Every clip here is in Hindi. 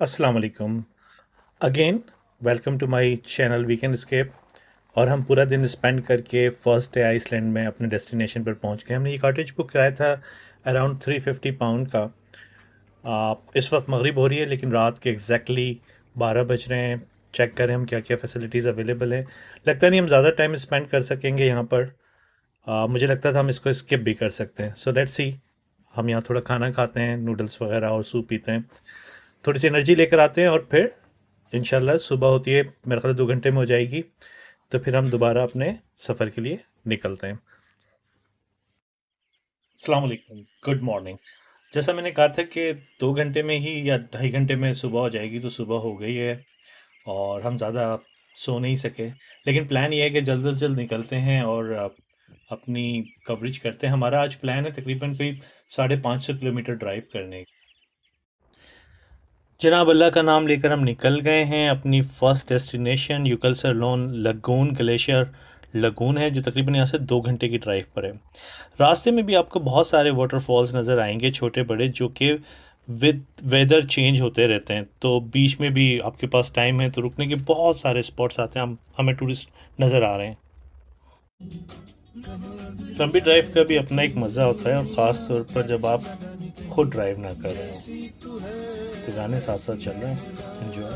अस्सलाम वालेकुम again. Welcome to my channel weekend scape. और हम पूरा दिन स्पेंड करके फर्स्ट डे आइसलैंड में अपने डेस्टिनेशन पर पहुंच गए। हमने ये कॉटेज बुक कराया था अराउंड 350 पाउंड का। इस वक्त मगरिब हो रही है लेकिन रात के एग्जैक्टली 12 बज रहे हैं। चेक करें हम क्या क्या फैसिलिटीज़ अवेलेबल है। लगता नहीं हम ज़्यादा टाइम स्पेंड कर सकेंगे यहाँ पर। मुझे लगता था हम इसको स्किप भी कर सकते हैं। So let's see. हम यहाँ थोड़ा खाना खाते हैं, नूडल्स वगैरह और सूप पीते हैं, थोड़ी सी एनर्जी लेकर आते हैं और फिर इंशाल्लाह सुबह होती है, मेरे ख्याल 2 घंटे में हो जाएगी। तो फिर हम दोबारा अपने सफ़र के लिए निकलते हैं। अस्सलाम वालेकुम, गुड मॉर्निंग। जैसा मैंने कहा था कि 2 घंटे में ही या 2.5 घंटे में सुबह हो जाएगी, तो सुबह हो गई है और हम ज़्यादा सो नहीं सके। लेकिन प्लान ये है कि जल्द से जल्द निकलते हैं और अपनी कवरेज करते हैं। हमारा आज प्लान है तकरीबन कोई 550 किलोमीटर ड्राइव करने। जनाब अल्लाह का नाम लेकर हम निकल गए हैं अपनी first destination Jokulsarlon lagoon glacier lagoon है, जो तकरीबन यहाँ से 2 घंटे की ड्राइव पर है। रास्ते में भी आपको बहुत सारे वाटरफॉल्स नज़र आएंगे, छोटे बड़े, जो कि विद वेदर चेंज होते रहते हैं। तो बीच में भी आपके पास टाइम है तो रुकने के बहुत सारे स्पॉट्स आते हैं। हम हमें टूरिस्ट नज़र आ रहे हैं। लंबी ड्राइव का भी अपना एक मज़ा होता है, और ख़ास तौर पर जब आप खुद ड्राइव ना कर रहे हो तो गाने साथ साथ चल रहे हैं, एंजॉय।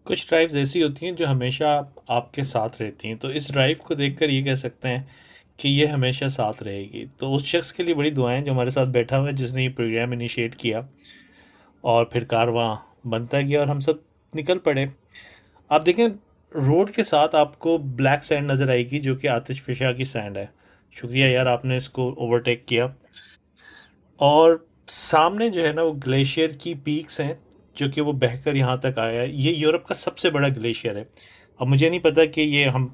कुछ ड्राइव्स ऐसी होती हैं जो हमेशा आपके साथ रहती हैं, तो इस ड्राइव को देखकर ये कह सकते हैं कि ये हमेशा साथ रहेगी। तो उस शख्स के लिए बड़ी दुआएं जो हमारे साथ बैठा हुआ है, जिसने ये प्रोग्राम इनिशिएट किया। और फिर कारवां बनता गया और हम सब निकल पड़े। आप देखें, रोड के साथ आपको ब्लैक सैंड नज़र आएगी, जो कि आतिश की सैंड है। शुक्रिया यार, आपने इसको ओवरटेक किया। और सामने जो है ना, वो ग्लेशियर की पीक्स हैं, जो कि वो बहकर यहाँ तक आया है। ये यूरोप का सबसे बड़ा ग्लेशियर है। अब मुझे नहीं पता कि ये हम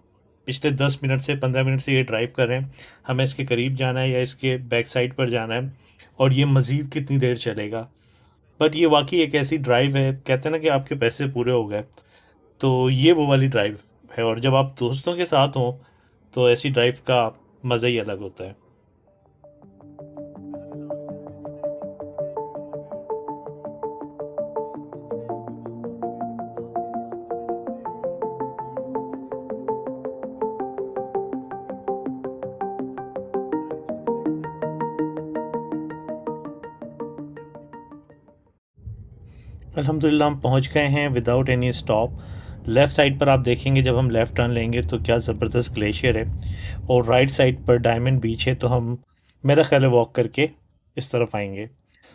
पिछले 10 मिनट से 15 मिनट से ये ड्राइव कर रहे हैं, हमें इसके करीब जाना है या इसके बैक साइड पर जाना है, और ये मज़ीद कितनी देर चलेगा। बट ये वाकई एक ऐसी ड्राइव है, कहते हैं ना कि आपके पैसे पूरे हो गए। तो ये वो वाली ड्राइव है, और जब आप दोस्तों के साथ हों तो ऐसी ड्राइव का मज़ा ही अलग होता है। अल्हम्दुलिल्लाह हम पहुंच गए हैं without any stop. Left side पर आप देखेंगे, जब हम लेफ़्ट टर्न लेंगे तो क्या ज़बरदस्त ग्लेशियर है, और राइट साइड पर डायमंड बीच है। तो हम, मेरा ख्याल है, वॉक करके इस तरफ आएंगे।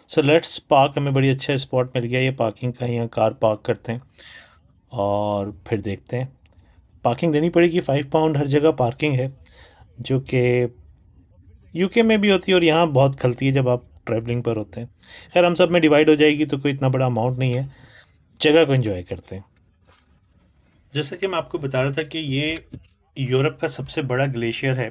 So let's park. हमें बड़ी अच्छा स्पॉट मिल गया ये पार्किंग का, यहाँ कार पार्क करते हैं और फिर देखते हैं। पार्किंग देनी पड़ेगी, 5 पाउंड हर जगह पार्किंग है, जो कि यूके में भी होती है और यहाँ बहुत खलती है जब आप ट्रैवलिंग पर होते हैं। खैर, हम सब में डिवाइड हो जाएगी तो कोई इतना बड़ा अमाउंट नहीं है। जगह को एंजॉय करते हैं। जैसा कि मैं आपको बता रहा था कि ये यूरोप का सबसे बड़ा ग्लेशियर है।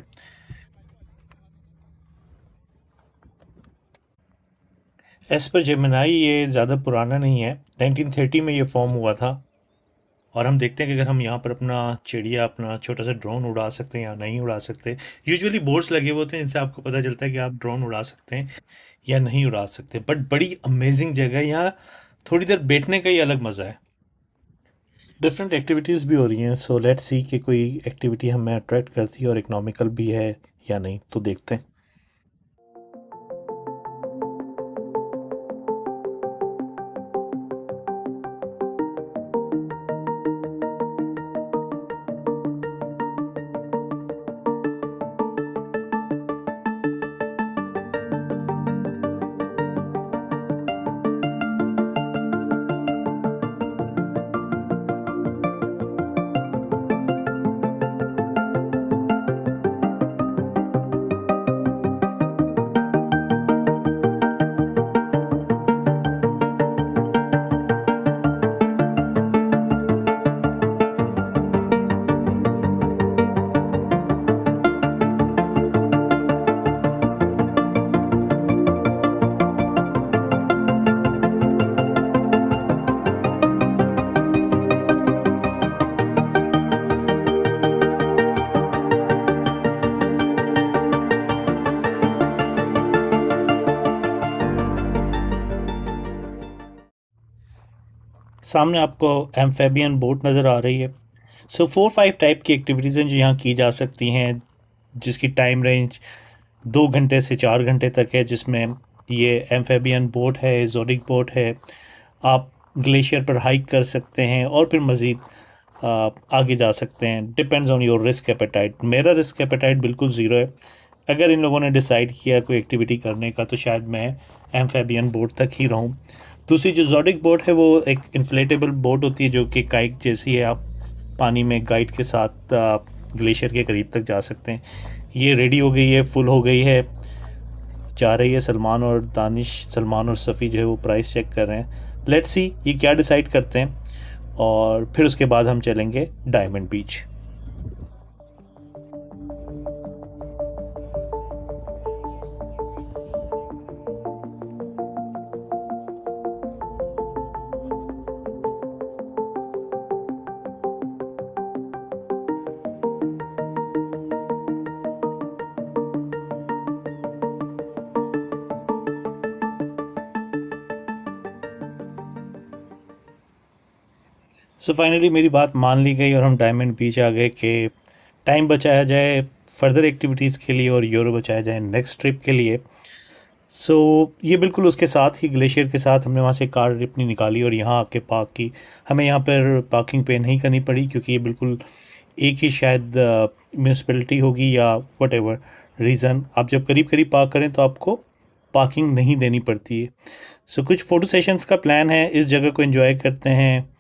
एज पर जेमिनाई ये ज़्यादा पुराना नहीं है, 1930 में ये फॉर्म हुआ था। और हम देखते हैं कि अगर हम यहाँ पर अपना चिड़िया, अपना छोटा सा ड्रोन उड़ा सकते हैं या नहीं उड़ा सकते। यूजुअली बोर्ड्स लगे हुए होते हैं, इनसे आपको पता चलता है कि आप ड्रोन उड़ा सकते हैं या नहीं उड़ा सकते। बट बड़ी अमेजिंग जगह है यहाँ, थोड़ी देर बैठने का ही अलग मज़ा है। डिफरेंट एक्टिविटीज़ भी हो रही हैं, सो लेट्स सी कि कोई एक्टिविटी हमें अट्रैक्ट करती है और इकोनॉमिकल भी है या नहीं, तो देखते हैं। सामने आपको एम्फेबियन बोट नज़र आ रही है। सो 4-5 टाइप की एक्टिविटीज़ हैं जो यहाँ की जा सकती हैं, जिसकी टाइम रेंज 2 घंटे से 4 घंटे तक है, जिसमें ये एम्फेबियन बोट है, ज़ोडिक बोट है। आप ग्लेशियर पर हाइक कर सकते हैं और फिर मज़ीद आगे जा सकते हैं। Depends on your risk appetite. मेरा रिस्क एपेटाइट बिल्कुल ज़ीरो है। अगर इन लोगों ने डिसाइड किया कोई एक्टिविटी करने का तो शायद मैं एम्फेबियन बोट तक ही रहूं। दूसरी जो ज़ोडिक बोट है वो एक इन्फ्लेटेबल बोट होती है जो कि काइट जैसी है। आप पानी में गाइड के साथ ग्लेशियर के करीब तक जा सकते हैं। ये रेडी हो गई है, फुल हो गई है, जा रही है। सलमान और दानिश, सलमान और सफ़ी जो है वो प्राइस चेक कर रहे हैं। लेट्स सी ये क्या डिसाइड करते हैं, और फिर उसके बाद हम चलेंगे डायमंड बीच। सो फाइनली मेरी बात मान ली गई और हम डायमंड बीच आ गए कि टाइम बचाया जाए फर्दर एक्टिविटीज़ के लिए और यूरो बचाया जाए नेक्स्ट ट्रिप के लिए। सो ये बिल्कुल उसके साथ ही ग्लेशियर के साथ हमने वहाँ से कार अपनी निकाली और यहाँ आके पार्क की। हमें यहाँ पर पार्किंग पे नहीं करनी पड़ी क्योंकि ये बिल्कुल एक ही शायद म्यूनसिपैलिटी होगी या व्हाटएवर रीज़न। आप जब करीब करीब पार्क करें तो आपको पार्किंग नहीं देनी पड़ती है। सो कुछ फ़ोटो सेशंस का प्लान है, इस जगह को एंजॉय करते हैं।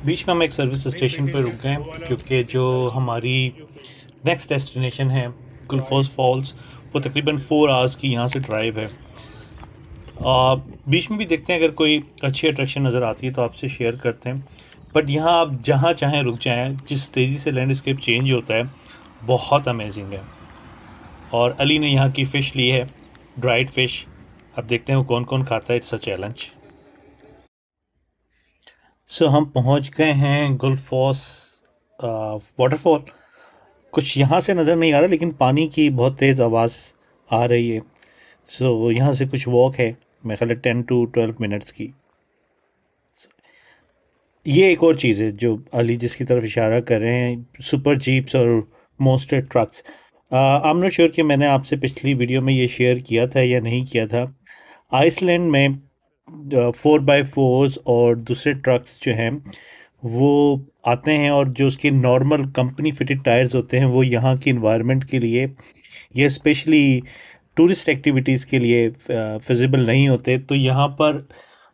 बीच में हम एक सर्विस स्टेशन पर रुक गए क्योंकि जो हमारी नेक्स्ट डेस्टिनेशन है गुलफोज फॉल्स, वो तकरीबन 4 आवर्स की यहाँ से ड्राइव है। बीच में भी देखते हैं अगर कोई अच्छी अट्रैक्शन नज़र आती है तो आपसे शेयर करते हैं। बट यहाँ आप जहाँ चाहें रुक जाएं, जिस तेज़ी से लैंडस्केप चेंज होता है बहुत अमेजिंग है। और अली ने यहाँ की फ़िश ली है, ड्राइड फ़िश। अब देखते हैं वो कौन कौन खाता है, इट्स अ चैलेंज। सो हम पहुँच गए हैं गुलफोस वाटरफॉल। कुछ यहाँ से नज़र नहीं आ रहा लेकिन पानी की बहुत तेज़ आवाज़ आ रही है। सो यहाँ से कुछ वॉक है, मेरे ख्याल है 10 to 12 मिनट्स की। ये एक और चीज़ है जो अली जिसकी तरफ इशारा कर रहे हैं, सुपर जीप्स और monster trucks. I am not sure कि मैंने आपसे पिछली वीडियो में ये शेयर किया था या नहीं किया था। आइसलैंड में 4x4s और दूसरे ट्रक्स जो हैं वो आते हैं, और जो उसके नॉर्मल कंपनी फिटेड टायर्स होते हैं वो यहाँ की इन्वायरमेंट के लिए या स्पेशली टूरिस्ट एक्टिविटीज़ के लिए फिजिबल नहीं होते। तो यहाँ पर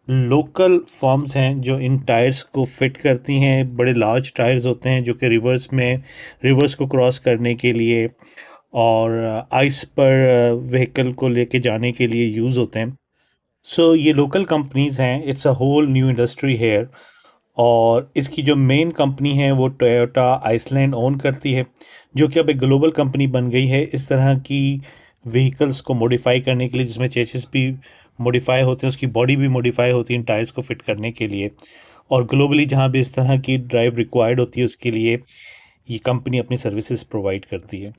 लोकल फर्म्स हैं जो इन टायर्स को फिट करती हैं। बड़े लार्ज टायर्स होते हैं जो कि रिवर्स को क्रॉस करने के लिए और आइस पर व्हीकल को लेके जाने के लिए यूज़ होते हैं। सो ये लोकल कंपनीज़ हैं, it's a whole new industry here. और इसकी जो मेन कंपनी है वो टोयोटा आइसलैंड ओन करती है, जो कि अब एक ग्लोबल कंपनी बन गई है इस तरह की व्हीकल्स को मॉडिफाई करने के लिए, जिसमें चेसिस भी मॉडिफाई होते हैं, उसकी बॉडी भी मॉडिफाई होती है इन टायर्स को फिट करने के लिए। और ग्लोबली जहाँ भी इस तरह की ड्राइव रिक्वायर्ड होती है उसके लिए ये कंपनी अपनी सर्विसेज प्रोवाइड करती है।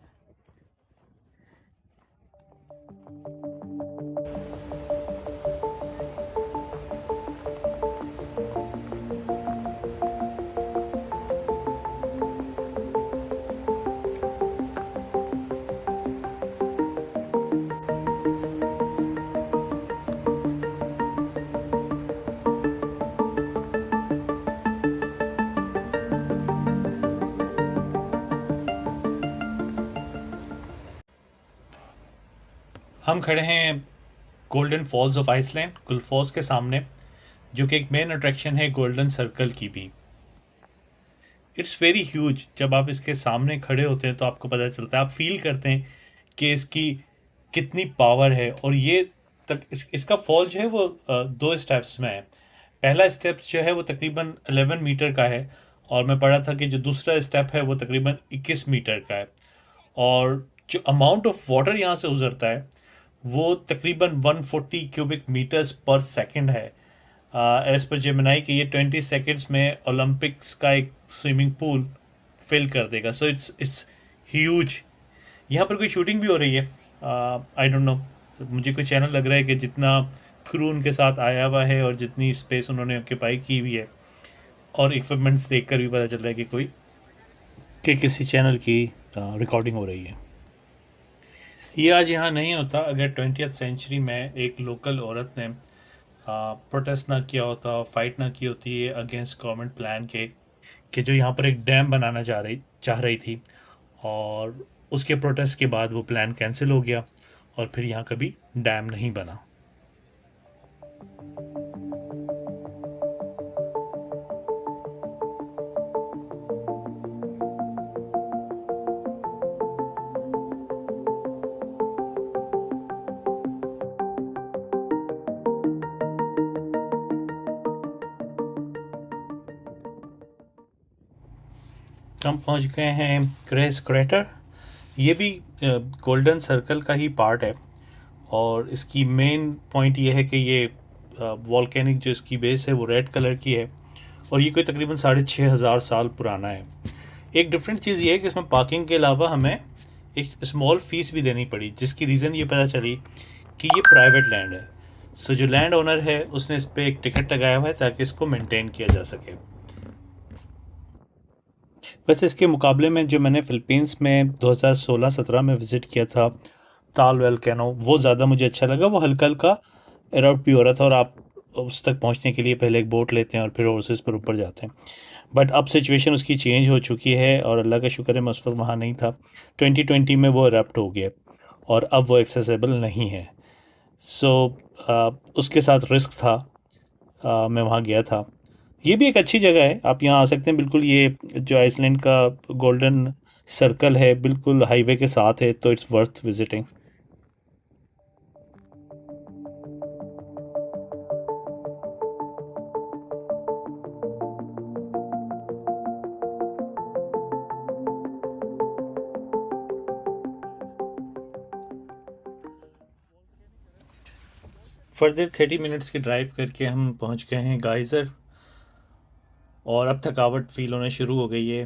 हम खड़े हैं गोल्डन फॉल्स ऑफ आइसलैंड, गुलफोस के सामने, जो कि एक मेन अट्रैक्शन है गोल्डन सर्कल की भी। It's very huge. जब आप इसके सामने खड़े होते हैं तो आपको पता चलता है, आप फील करते हैं कि इसकी कितनी पावर है। और ये इसका फॉल जो है वो 2 स्टेप्स में है। पहला स्टेप जो है वो तकरीबन 11 मीटर का है, और मैं पढ़ा था कि जो दूसरा स्टेप है वो तकरीबन 21 मीटर का है। और जो अमाउंट ऑफ वाटर यहाँ से गुजरता है वो तकरीबन 140 क्यूबिक मीटर्स पर सेकंड है। एज पर जेमिनाई कि ये 20 सेकंड्स में ओलंपिक्स का एक स्विमिंग पूल फिल कर देगा। So it's huge. यहाँ पर कोई शूटिंग भी हो रही है, आई डोंट नो। मुझे कोई चैनल लग रहा है कि जितना क्रू उनके साथ आया हुआ है और जितनी स्पेस उन्होंने ऑक्यूपाई की हुई है, और इक्विपमेंट्स देखकर भी पता चल रहा है कि किसी चैनल की रिकॉर्डिंग हो रही है। ये आज यहाँ नहीं होता अगर 20th सेंचुरी में एक लोकल औरत ने प्रोटेस्ट ना किया होता, फाइट ना की होती है अगेंस्ट गवर्नमेंट प्लान के, कि जो यहाँ पर एक डैम बनाना चाह रही थी, और उसके प्रोटेस्ट के बाद वो प्लान कैंसिल हो गया और फिर यहाँ कभी डैम नहीं बना। हम पहुँच गए हैं क्रेस क्रेटर। ये भी गोल्डन सर्कल का ही पार्ट है, और इसकी मेन पॉइंट ये है कि ये वॉल्केनिक जो इसकी बेस है वो रेड कलर की है, और ये कोई तकरीबन 6500 साल पुराना है। एक डिफरेंट चीज़ ये है कि इसमें पार्किंग के अलावा हमें एक स्मॉल फीस भी देनी पड़ी, जिसकी रीज़न ये पता चली कि ये प्राइवेट लैंड है। सो जो लैंड ओनर है उसने इस पर एक टिकट लगाया हुआ है ताकि इसको मेंटेन किया जा सके। वैसे इसके मुकाबले में जो मैंने फ़िलीपींस में 2016-17 में विज़िट किया था, ताल वोल्केनो, वो ज़्यादा मुझे अच्छा लगा। वो हल्का-हल्का इरप्ट भी हो रहा था, और आप उस तक पहुंचने के लिए पहले एक बोट लेते हैं और फिर हॉर्सेस पर ऊपर जाते हैं। बट अब सिचुएशन उसकी चेंज हो चुकी है, और अल्लाह का शुक्र है मैं उस वक्त वहाँ नहीं था। 2020 में वो इरप्ट हो गया और अब वो एक्सेसिबल नहीं है। सो उसके साथ रिस्क था। मैं वहाँ गया था। ये भी एक अच्छी जगह है, आप यहाँ आ सकते हैं बिल्कुल। ये जो आइसलैंड का गोल्डन सर्कल है बिल्कुल हाईवे के साथ है, तो it's worth visiting. Further 30 minutes की ड्राइव करके हम पहुँच गए हैं गाइज़र, और अब थकावट फील होना शुरू हो गई है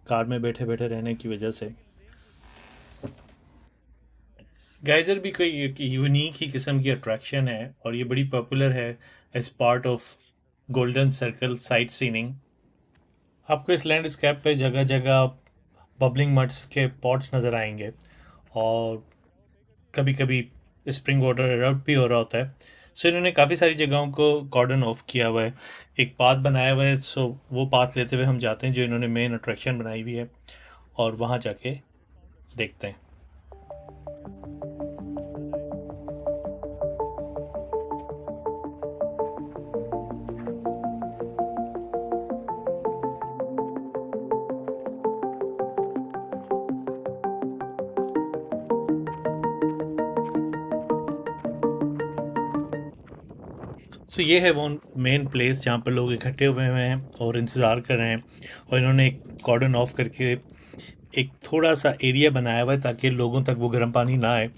कार में बैठे बैठे रहने की वजह से। गाइजर भी कोई यूनिक ही किस्म की अट्रैक्शन है, और ये बड़ी पॉपुलर है as part of golden circle sightseeing. आपको इस लैंडस्केप पे जगह जगह बबलिंग मड्स के पॉट्स नज़र आएंगे, और कभी कभी स्प्रिंग वाटर इरप्ट भी हो रहा होता है। सो इन्होंने काफ़ी सारी जगहों को कॉर्डन ऑफ किया हुआ है, एक पाथ बनाया हुआ है। सो वो पाथ लेते हुए हम जाते हैं जो इन्होंने मेन अट्रैक्शन बनाई हुई है, और वहाँ जाके देखते हैं। सो ये है वो मेन प्लेस जहाँ पर लोग इकट्ठे हुए हैं और इंतज़ार कर रहे हैं, और इन्होंने एक कॉर्डन ऑफ करके एक थोड़ा सा एरिया बनाया हुआ है ताकि लोगों तक वो गर्म पानी ना आए।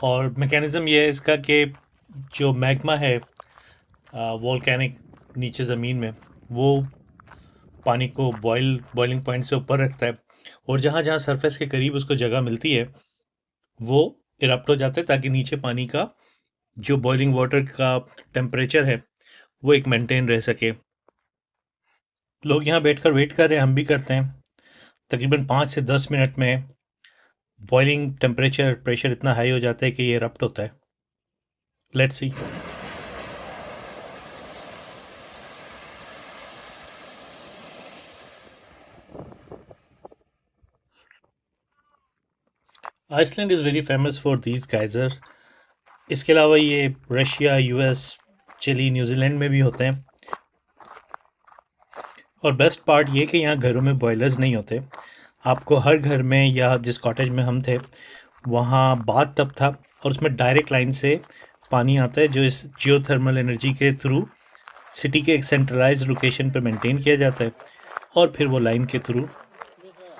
और मैकेनिज़्म ये है इसका कि जो मैग्मा है वॉल्केनिक नीचे ज़मीन में, वो पानी को बॉइलिंग पॉइंट से ऊपर रखता है, और जहाँ जहाँ सरफेस के करीब उसको जगह मिलती है वो इरप्ट हो जाता है, ताकि नीचे पानी का जो बॉइलिंग वाटर का टेम्परेचर है वो एक मेंटेन रह सके। लोग यहाँ बैठकर वेट कर रहे हैं, हम भी करते हैं। तकरीबन 5 से 10 मिनट में बॉइलिंग टेम्परेचर प्रेशर इतना हाई हो जाता है कि ये इरप्ट होता है। Let's see. Iceland is very famous for these geyser. इसके अलावा ये रशिया, यूएस, चिली, न्यूजीलैंड में भी होते हैं। और बेस्ट पार्ट ये कि यहाँ घरों में बॉयलर्स नहीं होते। आपको हर घर में, या जिस कॉटेज में हम थे वहाँ बाथ टब था, और उसमें डायरेक्ट लाइन से पानी आता है जो इस जियोथर्मल एनर्जी के थ्रू सिटी के एक सेंट्रलाइज लोकेशन पर मेंटेन किया जाता है, और फिर वो लाइन के थ्रू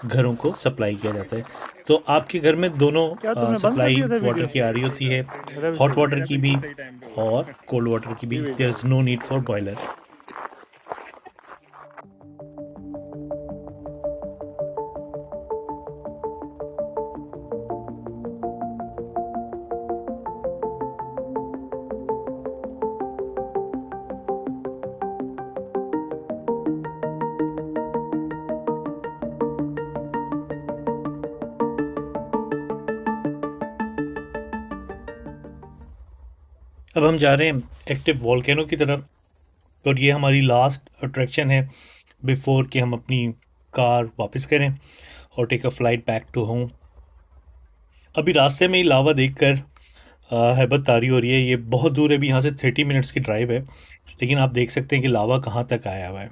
घरों को सप्लाई किया जाता है। तो आपके घर में दोनों क्या तुमने बंद कर सप्लाई दिया था वाटर वीडियो? की आ रही होती है, मेरा भी हॉट सही वाटर है। की भी और कोल्ड वाटर की भी। There is no need for boiler. अब हम जा रहे हैं एक्टिव वॉल्केनो की तरफ और ये हमारी लास्ट अट्रैक्शन है बिफोर कि हम अपनी कार वापस करें और take a flight back to home. अभी रास्ते में ही लावा देखकर हैबत तारी हो रही है। ये बहुत दूर है, अभी यहाँ से 30 मिनट्स की ड्राइव है, लेकिन आप देख सकते हैं कि लावा कहाँ तक आया हुआ है।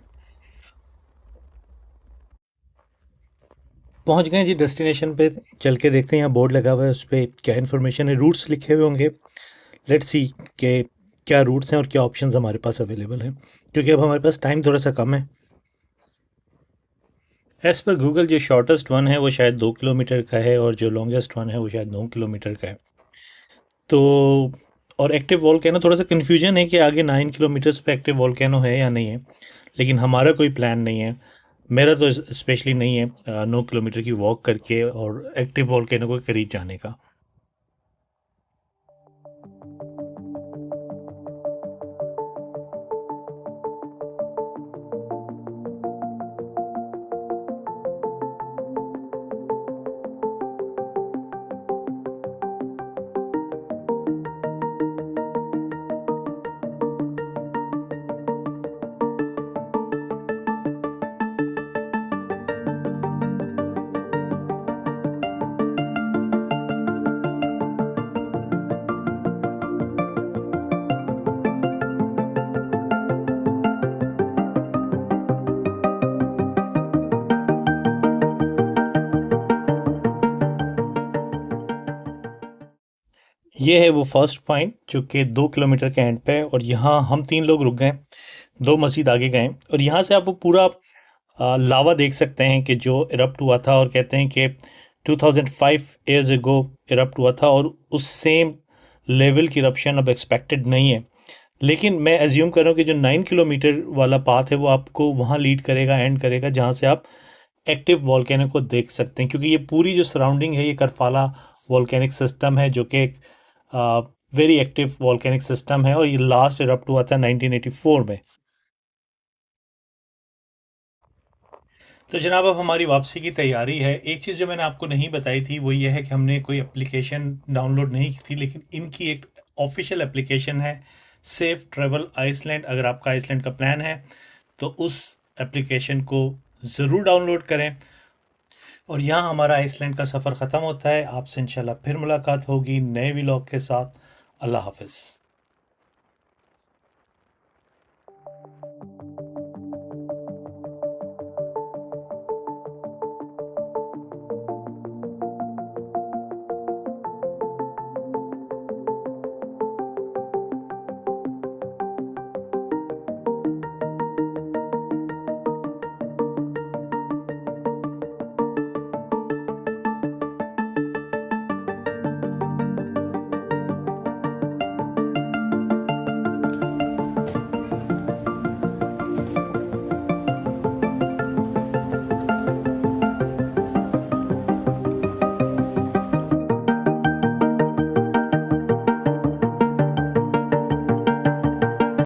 पहुँच गए जी डेस्टिनेशन पे। चल के देखते हैं, यहाँ बोर्ड लगा हुआ है, उस पर क्या इन्फॉर्मेशन है। रूट्स लिखे हुए होंगे। लेट्स सी के क्या रूट्स हैं और क्या ऑप्शंस हमारे पास अवेलेबल हैं, क्योंकि अब हमारे पास टाइम थोड़ा सा कम है। एज़ पर गूगल जो शॉर्टेस्ट वन है वो शायद 2 किलोमीटर का है और जो लॉन्गेस्ट वन है वो शायद 9 किलोमीटर का है। तो और एक्टिव वॉल्केनो थोड़ा सा कन्फ्यूजन है कि आगे 9 किलोमीटर्स पे एक्टिव वॉल्केनो है या नहीं है, लेकिन हमारा कोई प्लान नहीं है। मेरा तो स्पेशली नहीं है 9 किलोमीटर की वॉक करके और एक्टिव वॉल्केनो के करीब जाने का। ये है वो फर्स्ट पॉइंट जो कि 2 किलोमीटर के एंड पे है और यहाँ हम 3 लोग रुक गए, 2 मस्जिद आगे गए और यहाँ से आप वो पूरा लावा देख सकते हैं कि जो इरप्ट हुआ था और कहते हैं कि 2005 ईयर्स अगो इरप्ट हुआ था और उस सेम लेवल की इरप्शन अब एक्सपेक्टेड नहीं है। लेकिन मैं एज्यूम कर रहा हूँ कि जो 9 किलोमीटर वाला पाथ है वो आपको वहाँ लीड करेगा, एंड करेगा, जहाँ से आप एक्टिव वॉल्केनो को देख सकते हैं, क्योंकि ये पूरी जो सराउंडिंग है ये करफाला वॉल्केनिक सिस्टम है जो कि एक वेरी एक्टिव वॉल्केनिक सिस्टम है और ये लास्ट इरप्ट हुआ था 1984 में। तो जनाब अब हमारी वापसी की तैयारी है। एक चीज़ जो मैंने आपको नहीं बताई थी वो ये है कि हमने कोई एप्लीकेशन डाउनलोड नहीं की थी, लेकिन इनकी एक ऑफिशियल एप्लीकेशन है, सेफ ट्रैवल आइसलैंड। अगर आपका आइसलैंड का प्लान है तो उस एप्लीकेशन को ज़रूर डाउनलोड करें। और यहाँ हमारा आइसलैंड का सफ़र ख़त्म होता है। आपसे इंशाल्लाह फिर मुलाकात होगी नए व्लॉग के साथ। अल्लाह हाफिज़।